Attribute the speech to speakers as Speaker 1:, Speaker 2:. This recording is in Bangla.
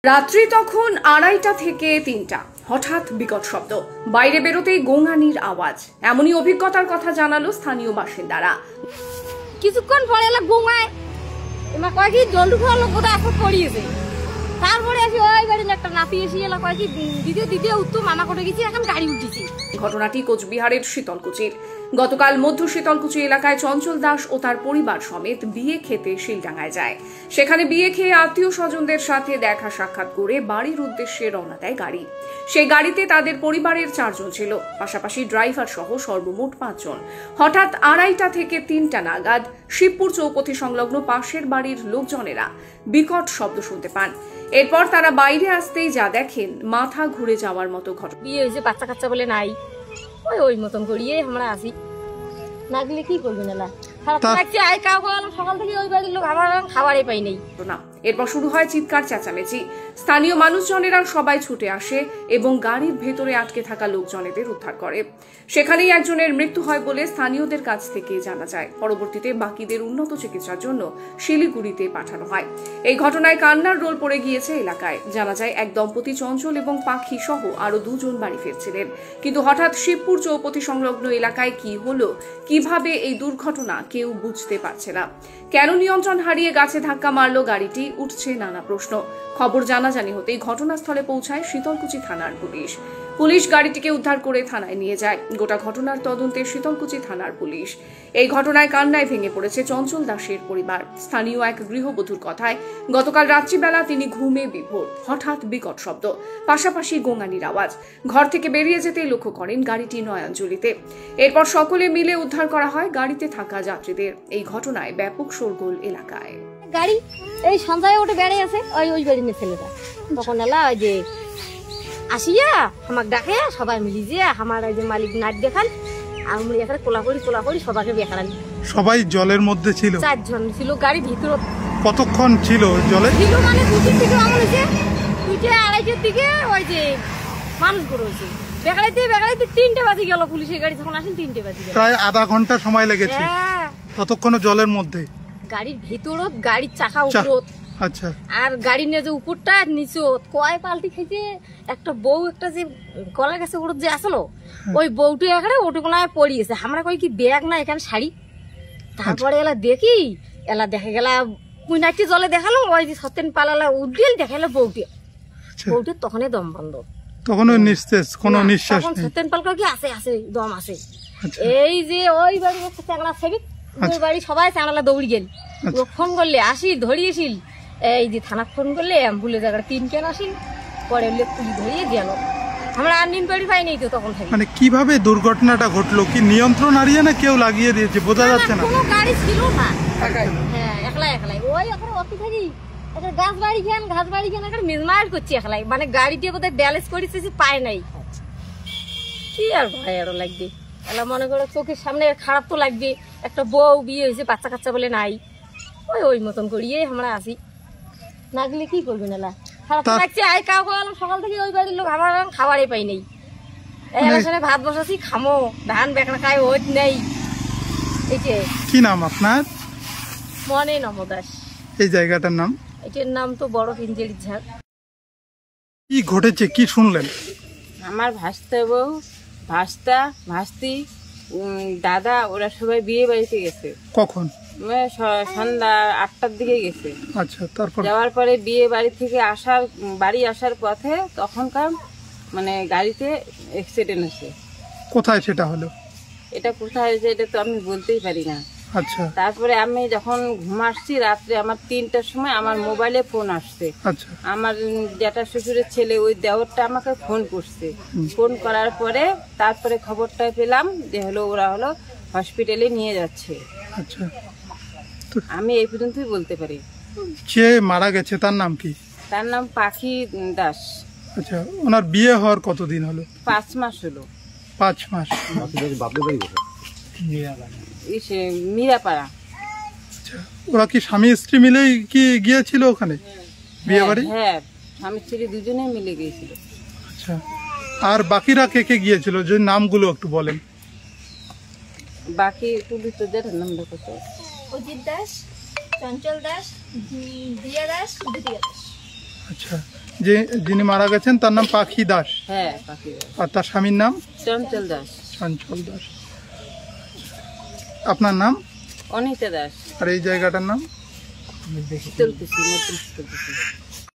Speaker 1: রাত্রি তখন 2:30 থেকে 3টা। হঠাৎ বিকট শব্দ, বাইরে বেরোতেই গোঙানির আওয়াজ। এমনই অভিজ্ঞতার কথা জানালো স্থানীয় বাসিন্দারা।
Speaker 2: কিছুক্ষণ পরে এলা গোঙায় এমা কয় কি জল ঢুকার লোক কোথায় আসতে পড়িয়েছে। তারপরে আসি ওই বাড়ির একটা নাতি এসে এলা কয় কি দ্বিতীয় উত্তম মামা করে গেছি, এখন গাড়ি উঠেছি।
Speaker 1: ঘটনাটি কোচবিহারের শীতলকুচির। গতকাল মধ্য শীতলকুচি এলাকায় চঞ্চল দাস ও তার পরিবার সমেত বিয়ে খেতে শিলডাঙ্গায় যায়। সেখানে বিয়ে খেয়ে আত্মীয় স্বজনদের সাথে দেখা সাক্ষাৎ করে বাড়ির উদ্দেশ্যে রওনা দেয় গাড়ি। সেই গাড়িতে তাদের পরিবারের 4 জন ছিল, পাশাপাশি ড্রাইভার সহ সর্বমোট 5 জন। হঠাৎ 2:30 থেকে 3টা নাগাদ শিবপুর চৌপথি সংলগ্ন পাশের বাড়ির লোকজনেরা বিকট শব্দ শুনতে পান। এরপর তারা বাইরে আসতেই যা দেখেন মাথা ঘুরে যাওয়ার মতো ঘটনা।
Speaker 2: বিয়ে হয়েছে, বাচ্চা কাচ্চা বলে নাই, ওই মতন করিয়ে আমরা আসি। না গেলে কি করবি না, সকাল থেকে ওই বাড়ির লোক খাবারই পাই নাই।
Speaker 1: এরপর শুরু হয় চিৎকার চেঁচামেচি। স্থানীয় মানুষজনেরা সবাই ছুটে আসে এবং গাড়ির ভেতরে আটকে থাকা লোকজনেদের উদ্ধার করে। সেখানেই একজনের মৃত্যু হয় বলে স্থানীয়দের কাছ থেকে জানা যায়। পরবর্তীতে বাকিদের উন্নত চিকিৎসার জন্য শিলিগুড়িতে পাঠানো হয়। এই ঘটনায় কান্নার রোল পড়ে গিয়েছে এলাকায়। জানা যায় এক দম্পতি চঞ্চল এবং পাখি সহ আরো 2 জন বাড়ি ফিরছিলেন, কিন্তু হঠাৎ শিবপুর চৌপথি সংলগ্ন এলাকায় কি হলো, কিভাবে এই দুর্ঘটনা কেউ বুঝতে পারছে না। কেন নিয়ন্ত্রণ হারিয়ে গাছে ধাক্কা মারলো গাড়িটি, উঠছে নানা প্রশ্ন। খবর জানাজানি হতেই ঘটনাস্থলে পৌঁছায় শীতলকুচি থানার পুলিশ। পুলিশ গাড়িটিকে উদ্ধার করে থানায় নিয়ে যায়। গোটা ঘটনার তদন্তে শীতলকুচি থানার পুলিশ। এই ঘটনায় কান্নায় ভেঙে পড়েছে চঞ্চল দাসের পরিবার। স্থানীয় এক গৃহবধূর কথায়, গতকাল রাত্রিবেলা তিনি ঘুমে বিভোর। হঠাৎ বিকট শব্দ, পাশাপাশি গোঙানির আওয়াজ। ঘর থেকে বেরিয়ে যেতেই লক্ষ্য করেন গাড়িটি নয়াঞ্জলিতে। এরপর সকলে মিলে উদ্ধার করা হয় গাড়িতে থাকা যাত্রীদের। এই ঘটনায় ব্যাপক শোরগোল এলাকায়।
Speaker 2: গাড়ি এই সন্ধ্যায় ওটা বেড়ে আছে, ওই বাড়ি নিয়ে ছেলেটা তখন এলা ওই যে আসিয়া আমাকে ডাকে, সবাই মিলি যে আমার ওই যে মালিক নাচ দেখান, আমি এখানে কোলাকড়ি সবাইকে দেখালাম।
Speaker 3: সবাই জলের মধ্যে ছিল,
Speaker 2: 4 জন ছিল গাড়ি ভিতর।
Speaker 3: কতক্ষণ ছিল জলে?
Speaker 2: ছিল মানে 2 থেকে আমার হয়েছে 2টা 2:30টার দিকে ওই যে মানুষ করেছে। বেগাড়াইতে 3টে বাজে গেল, পুলিশের গাড়ি যখন আসেন 3টে বাজে গেল।
Speaker 3: প্রায় আধা ঘন্টা সময় লেগেছে। ততক্ষণ জলের মধ্যে
Speaker 2: গাড়ির ভিতরও, গাড়ির চাকা উপর।
Speaker 3: আচ্ছা। আর
Speaker 2: গাড়ির নিয়ে যে উপরটা নিচে কয় পাল্টি খাইছে। একটা বউ একটা যে গলা গেছে ওর যে আসলো, ওই বউটি এখানে ওটুকুনায় পড়িয়েছে। আমরা কই কি ব্যাগ না এখানে শাড়ি। তারপরে এলা দেখি, এলা দেখে গেলা পুনাটি জলে দেখালো, ওই যে সত্যেন পালালা উঠগেল দেখালো বউটি। বউটির তখনই দম বন্ধ,
Speaker 3: তখনও নিঃশ্বাস, কোনো নিঃশ্বাস নেই।
Speaker 2: সত্যেন পাল কই কি আছে দম আছে। এই যে ওই বাড়ির একটা চাংলা ছবি, ওই বাড়ি সবাই চাংলা দৌড়ি গেল। ফোন করলে আসি ধরিয়েছিল, এই যে থানা ফোন করলে অ্যাম্বুলেন্স জায়গা 3 কেন আসিল, পরে পুলিশ ধরিয়ে গেল। আমরা আর নিন বাড়ি পাই নাই তো তখন থেকে।
Speaker 3: মানে কিভাবে দুর্ঘটনাটা ঘটলো? কি নিয়ন্ত্রণ হারিয়ে না কেউ লাগিয়ে দিয়েছে, বোঝা যাচ্ছে না।
Speaker 2: কোনো গাড়ি ছিল না, হ্যাঁ একলাই ওই এখন অতি থাকি একটা ঘাস বাড়ি খান একটা মেজমার করছি একলাই। মানে গাড়িটি বোধহয় ব্যালেন্স করেছে পায় নাই। কি আর ভাই আরো লাগবে, এলা মনে করো চোখের সামনে খারাপ তো লাগবে। একটা বউ বিয়ে হয়েছে, বাচ্চা কাচ্চা বলে নাই, ওই মতন করিয়ে আমরা আসি। না গেলে কি করবি না, খারাপ লাগছে। সকাল থেকে ওই বাড়ির লোক আমার খাবারই পাই নাই। এলাকায় ভাত বসাছি, খামো ধান বেকড়া খাই, ওই নেই। এই যে
Speaker 3: কি নাম আপনার?
Speaker 2: মনে নমদাস।
Speaker 3: এই জায়গাটার নাম?
Speaker 2: এটার নাম তো বড় পিঞ্জেরির ঝাড়।
Speaker 3: কি ঘটেছে, কি শুনলেন?
Speaker 4: আমার ভাস্তা বউ, ভাস্তি, দাদা ওরা সবাই বিয়ে বাড়িতে গেছে।
Speaker 3: কখন?
Speaker 4: সন্ধ্যা 8টার দিকে গেছে।
Speaker 3: আচ্ছা। তারপর
Speaker 4: যাওয়ার পরে বিয়ে বাড়ি থেকে বাড়ি আসার পথে তখনকার মানে গাড়িতে অ্যাক্সিডেন্ট হয়েছে।
Speaker 3: কোথায় সেটা হলো?
Speaker 4: এটা কোথায় হয়েছে এটা তো আমি বলতেই পারি না।
Speaker 3: আচ্ছা।
Speaker 4: তারপরে আমি যখন ঘুমাচ্ছি রাত্রে, আমার 3টার সময় আমার মোবাইলে ফোন আসছে।
Speaker 3: আচ্ছা।
Speaker 4: আমার জ্যাঠা শ্বশুরের ছেলে ওই দেওরটা আমাকে ফোন করছে। ফোন করার পরে তারপরে খবরটা পেলাম যে ওরা হসপিটালে নিয়ে যাচ্ছে।
Speaker 3: আচ্ছা।
Speaker 4: আমি এই পর্যন্তই বলতে পারি।
Speaker 3: যে মারা গেছে তার নাম কি?
Speaker 4: তার নাম পাখি দাস।
Speaker 3: আচ্ছা। ওনার বিয়ে হওয়ার কতদিন হলো?
Speaker 4: 5 মাস হলো।
Speaker 3: 5 মাস।
Speaker 4: মিরাপাড়া।
Speaker 3: আচ্ছা। ওরা কি স্বামী স্ত্রী মিলেই কি গিয়েছিল ওখানে বিয়ে বাড়ি?
Speaker 4: হ্যাঁ, স্বামী স্ত্রী দুজনে মিলে গিয়েছিল।
Speaker 3: আচ্ছা। আর বাকিরা কে কে গিয়েছিল, যে নামগুলো একটু বলেন।
Speaker 4: বাকি পুলিশ তো জেঠার নামটা কত?
Speaker 2: অজিত দাস, চঞ্চল দাস, দিয়া দাস,
Speaker 3: আচ্ছা। যিনি মারা গেছেন তার নাম পাখি দাস,
Speaker 4: হ্যাঁ পাখি দাস।
Speaker 3: আর তার স্বামীর নাম
Speaker 4: চঞ্চল দাস।
Speaker 3: চঞ্চল দাস। আপনার নাম?
Speaker 4: অনিতা দাস।
Speaker 3: আর এই জায়গাটার নাম?
Speaker 4: শীতলকুচি, মধ্যম শীতলকুচি।